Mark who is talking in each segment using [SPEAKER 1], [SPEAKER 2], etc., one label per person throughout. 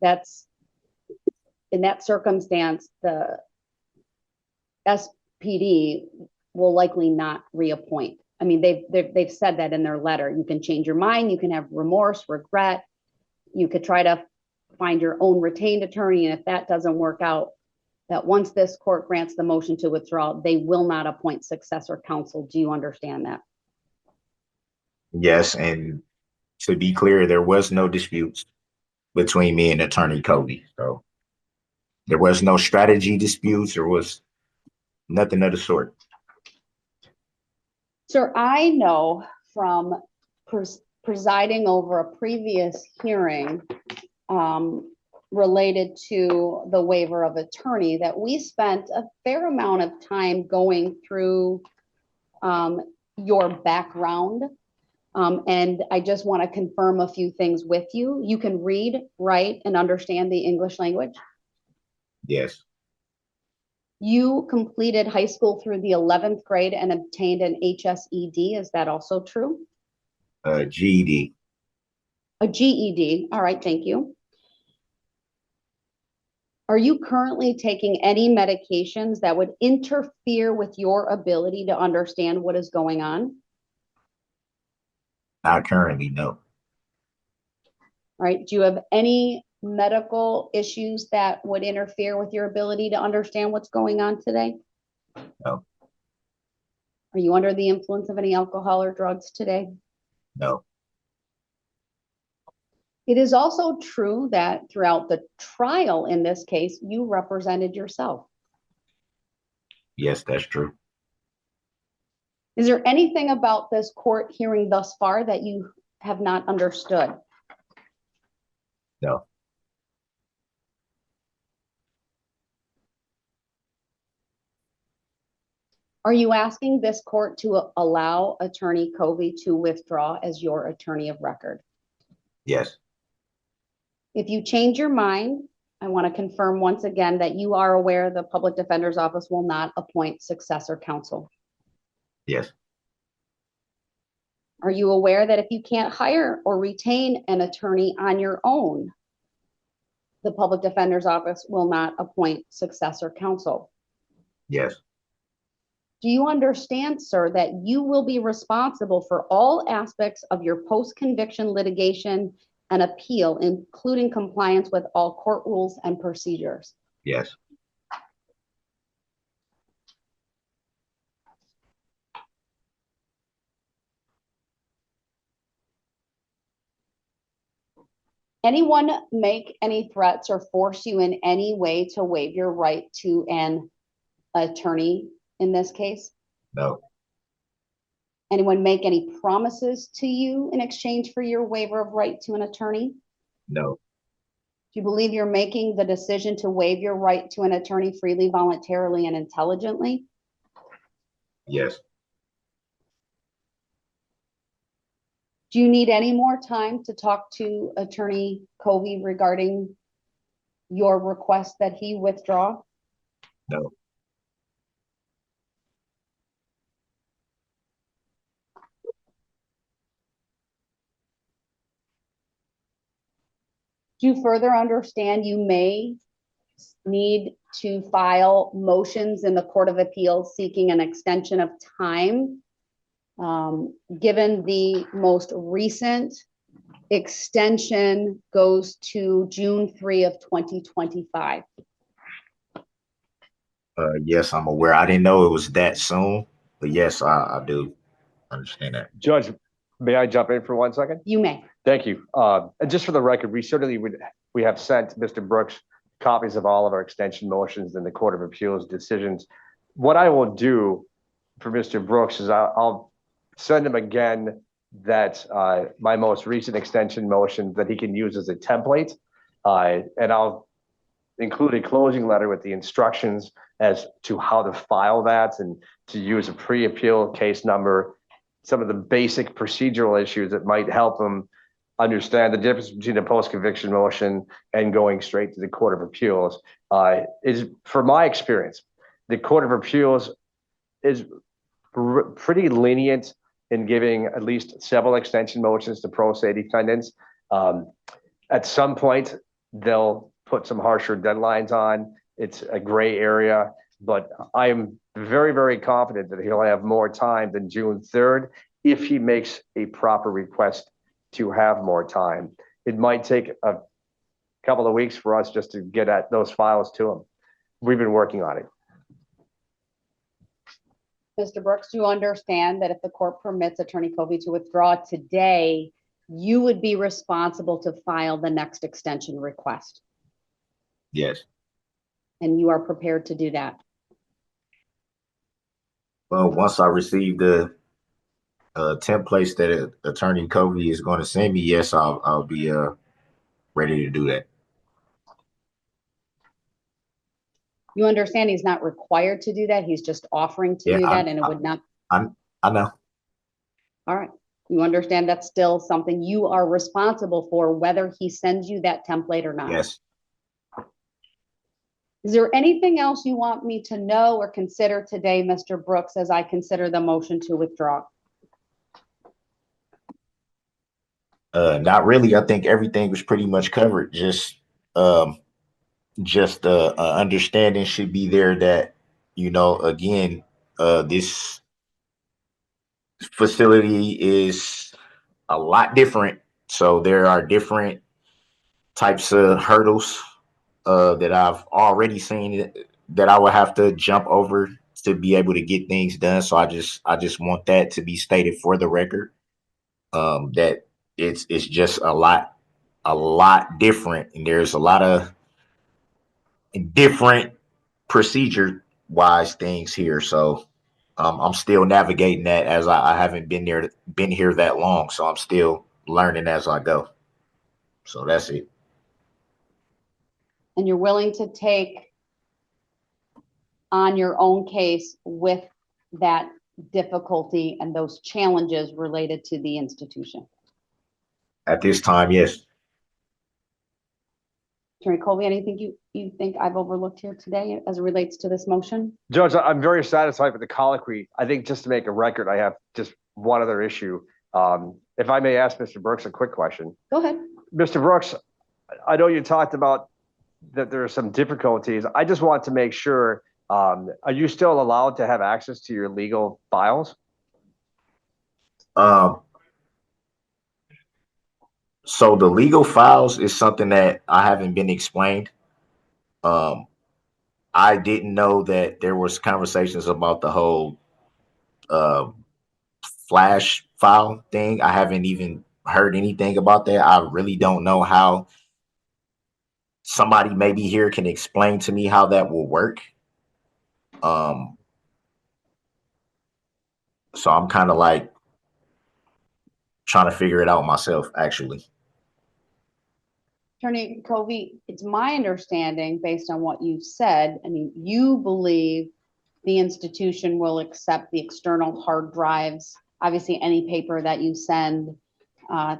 [SPEAKER 1] that's, in that circumstance, the SPD will likely not reappoint. I mean, they've said that in their letter. You can change your mind, you can have remorse, regret, you could try to find your own retained attorney, and if that doesn't work out, that once this court grants the motion to withdraw, they will not appoint successor counsel. Do you understand that?
[SPEAKER 2] Yes, and to be clear, there was no disputes between me and Attorney Covey. So there was no strategy disputes. There was nothing of the sort.
[SPEAKER 1] Sir, I know from presiding over a previous hearing related to the waiver of attorney that we spent a fair amount of time going through your background. And I just want to confirm a few things with you. You can read, write, and understand the English language?
[SPEAKER 2] Yes.
[SPEAKER 1] You completed high school through the 11th grade and obtained an HSED. Is that also true?
[SPEAKER 2] GED.
[SPEAKER 1] A GED. All right, thank you. Are you currently taking any medications that would interfere with your ability to understand what is going on?
[SPEAKER 2] Not currently, no.
[SPEAKER 1] All right. Do you have any medical issues that would interfere with your ability to understand what's going on today?
[SPEAKER 2] No.
[SPEAKER 1] Are you under the influence of any alcohol or drugs today?
[SPEAKER 2] No.
[SPEAKER 1] It is also true that throughout the trial in this case, you represented yourself.
[SPEAKER 2] Yes, that's true.
[SPEAKER 1] Is there anything about this court hearing thus far that you have not understood?
[SPEAKER 2] No.
[SPEAKER 1] Are you asking this court to allow Attorney Covey to withdraw as your attorney of record?
[SPEAKER 2] Yes.
[SPEAKER 1] If you change your mind, I want to confirm once again that you are aware the Public Defender's Office will not appoint successor counsel.
[SPEAKER 2] Yes.
[SPEAKER 1] Are you aware that if you can't hire or retain an attorney on your own, the Public Defender's Office will not appoint successor counsel?
[SPEAKER 2] Yes.
[SPEAKER 1] Do you understand, sir, that you will be responsible for all aspects of your post-conviction litigation and appeal, including compliance with all court rules and procedures?
[SPEAKER 2] Yes.
[SPEAKER 1] Anyone make any threats or force you in any way to waive your right to an attorney in this case?
[SPEAKER 2] No.
[SPEAKER 1] Anyone make any promises to you in exchange for your waiver of right to an attorney?
[SPEAKER 2] No.
[SPEAKER 1] Do you believe you're making the decision to waive your right to an attorney freely, voluntarily, and intelligently?
[SPEAKER 2] Yes.
[SPEAKER 1] Do you need any more time to talk to Attorney Covey regarding your request that he withdraw?
[SPEAKER 2] No.
[SPEAKER 1] Do you further understand you may need to file motions in the Court of Appeals seeking an extension of time? Given the most recent extension goes to June 3 of 2025.
[SPEAKER 2] Yes, I'm aware. I didn't know it was that soon, but yes, I do understand that.
[SPEAKER 3] Judge, may I jump in for 1 second?
[SPEAKER 1] You may.
[SPEAKER 3] Thank you. And just for the record, we have sent Mr. Brooks copies of all of our extension motions and the Court of Appeals decisions. What I will do for Mr. Brooks is I'll send him again that my most recent extension motion that he can use as a template, and I'll include a closing letter with the instructions as to how to file that and to use a pre-appeal case number, some of the basic procedural issues that might help him understand the difference between a post-conviction motion and going straight to the Court of Appeals. Is, from my experience, the Court of Appeals is pretty lenient in giving at least several extension motions to pro se defendants. At some point, they'll put some harsher deadlines on. It's a gray area, but I am very, very confident that he'll have more time than June 3rd if he makes a proper request to have more time. It might take a couple of weeks for us just to get at those files to him. We've been working on it.
[SPEAKER 1] Mr. Brooks, do you understand that if the court permits Attorney Covey to withdraw today, you would be responsible to file the next extension request?
[SPEAKER 2] Yes.
[SPEAKER 1] And you are prepared to do that?
[SPEAKER 2] Well, once I receive the templates that Attorney Covey is going to send me, yes, I'll be ready to do that.
[SPEAKER 1] You understand he's not required to do that. He's just offering to do that, and it would not.
[SPEAKER 2] I know.
[SPEAKER 1] All right. You understand that's still something you are responsible for, whether he sends you that template or not.
[SPEAKER 2] Yes.
[SPEAKER 1] Is there anything else you want me to know or consider today, Mr. Brooks, as I consider the motion to withdraw?
[SPEAKER 2] Not really. I think everything was pretty much covered. Just understanding should be there that, again, this facility is a lot different. So there are different types of hurdles that I've already seen that I would have to jump over to be able to get things done. So I just want that to be stated for the record. That it's just a lot different, and there's a lot of different procedure wise things here. So I'm still navigating that, as I haven't been here that long. So I'm still learning as I go. So that's it.
[SPEAKER 1] And you're willing to take on your own case with that difficulty and those challenges related to the institution?
[SPEAKER 2] At this time, yes.
[SPEAKER 1] Attorney Colby, anything you think I've overlooked here today as it relates to this motion?
[SPEAKER 3] Judge, I'm very satisfied with the colloquy. I think just to make a record, I have just one other issue. If I may ask Mr. Brooks a quick question.
[SPEAKER 1] Go ahead.
[SPEAKER 3] Mr. Brooks, I know you talked about that there are some difficulties. I just want to make sure, are you still allowed to have access to your legal files?
[SPEAKER 2] So the legal files is something that I haven't been explained. I didn't know that there was conversations about the whole flash file thing. I haven't even heard anything about that. I really don't know how. Somebody maybe here can explain to me how that will work. So I'm kind of like trying to figure it out myself, actually.
[SPEAKER 1] Attorney Covey, it's my understanding, based on what you've said, I mean, you believe the institution will accept the external hard drives, obviously any paper that you send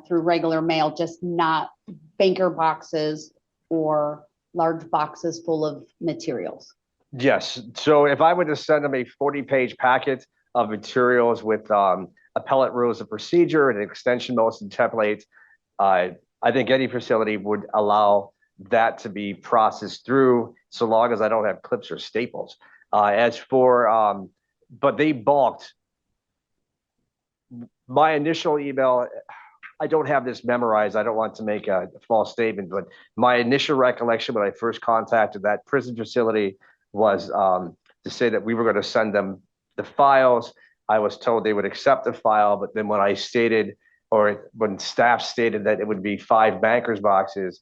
[SPEAKER 1] through regular mail, just not banker boxes or large boxes full of materials.
[SPEAKER 3] Yes. So if I were to send them a 40-page packet of materials with appellate rules of procedure and extension motion template, I think any facility would allow that to be processed through, so long as I don't have clips or staples. As for, but they balked. My initial email, I don't have this memorized. I don't want to make a false statement, but my initial recollection when I first contacted that prison facility was to say that we were going to send them the files. I was told they would accept the file, but then when I stated, or when staff stated that it would be 5 bankers boxes,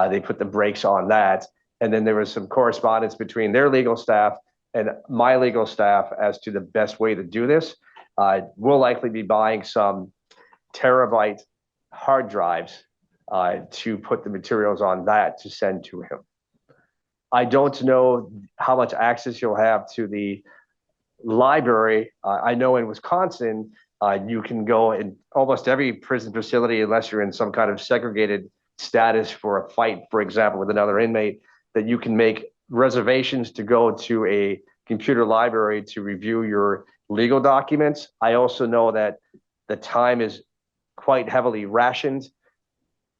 [SPEAKER 3] they put the brakes on that. And then there was some correspondence between their legal staff and my legal staff as to the best way to do this. We'll likely be buying some terabyte hard drives to put the materials on that to send to him. I don't know how much access you'll have to the library. I know in Wisconsin, you can go in almost every prison facility, unless you're in some kind of segregated status for a fight, for example, with another inmate, that you can make reservations to go to a computer library to review your legal documents. I also know that the time is quite heavily rationed.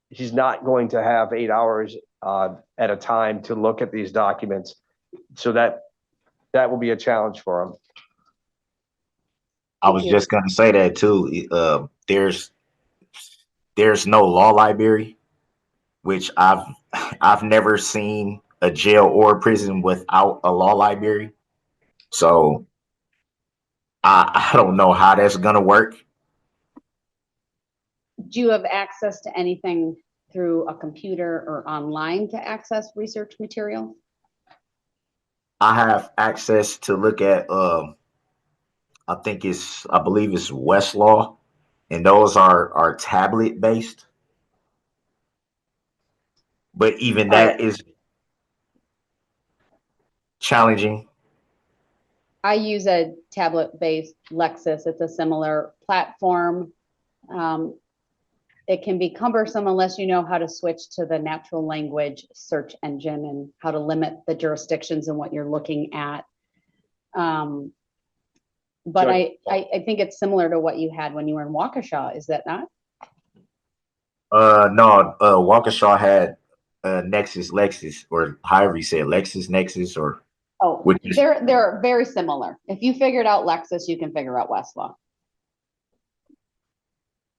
[SPEAKER 3] He's not going to have 8 hours at a time to look at these documents. So that will be a challenge for them.
[SPEAKER 2] I was just gonna say that too. There's no law library, which I've never seen a jail or a prison without a law library. So I don't know how that's gonna work.
[SPEAKER 1] Do you have access to anything through a computer or online to access research material?
[SPEAKER 2] I have access to look at I believe it's Westlaw, and those are tablet based. But even
[SPEAKER 1] All right.
[SPEAKER 2] that is challenging.
[SPEAKER 1] I use a tablet-based Lexis. It's a similar platform. It can be cumbersome unless you know how to switch to the natural language search engine and how to limit the jurisdictions and what you're looking at. But
[SPEAKER 3] Sure.
[SPEAKER 1] I think it's similar to what you had when you were in Waukesha, is that not?
[SPEAKER 2] No, Waukesha had Nexus Lexus, or however you say it, Lexus Nexus, or
[SPEAKER 1] Oh,
[SPEAKER 2] which is
[SPEAKER 1] they're very similar. If you figured out Lexis, you can figure out Westlaw.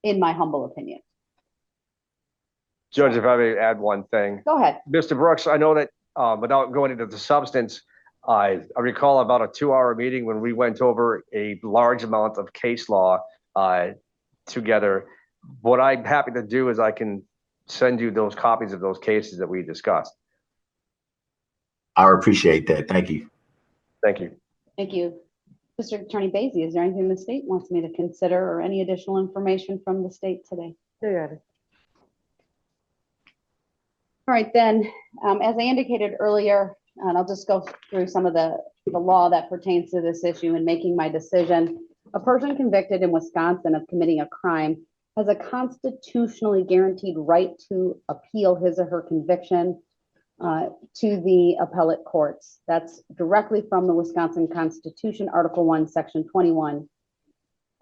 [SPEAKER 1] In my humble opinion.
[SPEAKER 3] Judge, if I may add one thing.
[SPEAKER 1] Go ahead.
[SPEAKER 3] Mr. Brooks, I know that without going into the substance, I recall about a 2-hour meeting when we went over a large amount of case law together. What I'm happy to do is I can send you those copies of those cases that we discussed.
[SPEAKER 2] I appreciate that. Thank you.
[SPEAKER 3] Thank you.
[SPEAKER 1] Thank you. Mr. Attorney Basie, is there anything the state wants me to consider or any additional information from the state today? All right, then, as I indicated earlier, and I'll just go through some of the law that pertains to this issue in making my decision. A person convicted in Wisconsin of committing a crime has a constitutionally guaranteed right to appeal his or her conviction to the appellate courts. That's directly from the Wisconsin Constitution, Article 1, Section 21,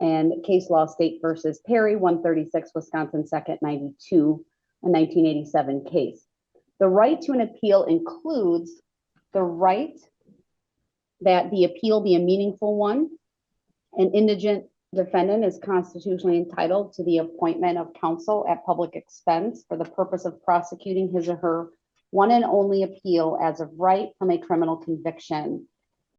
[SPEAKER 1] and case law State versus Perry, 136, Wisconsin 2nd, 92, a 1987 case. The right to an appeal includes the right that the appeal be a meaningful one. An indigent defendant is constitutionally entitled to the appointment of counsel at public expense for the purpose of prosecuting his or her one and only appeal as of right from a criminal conviction.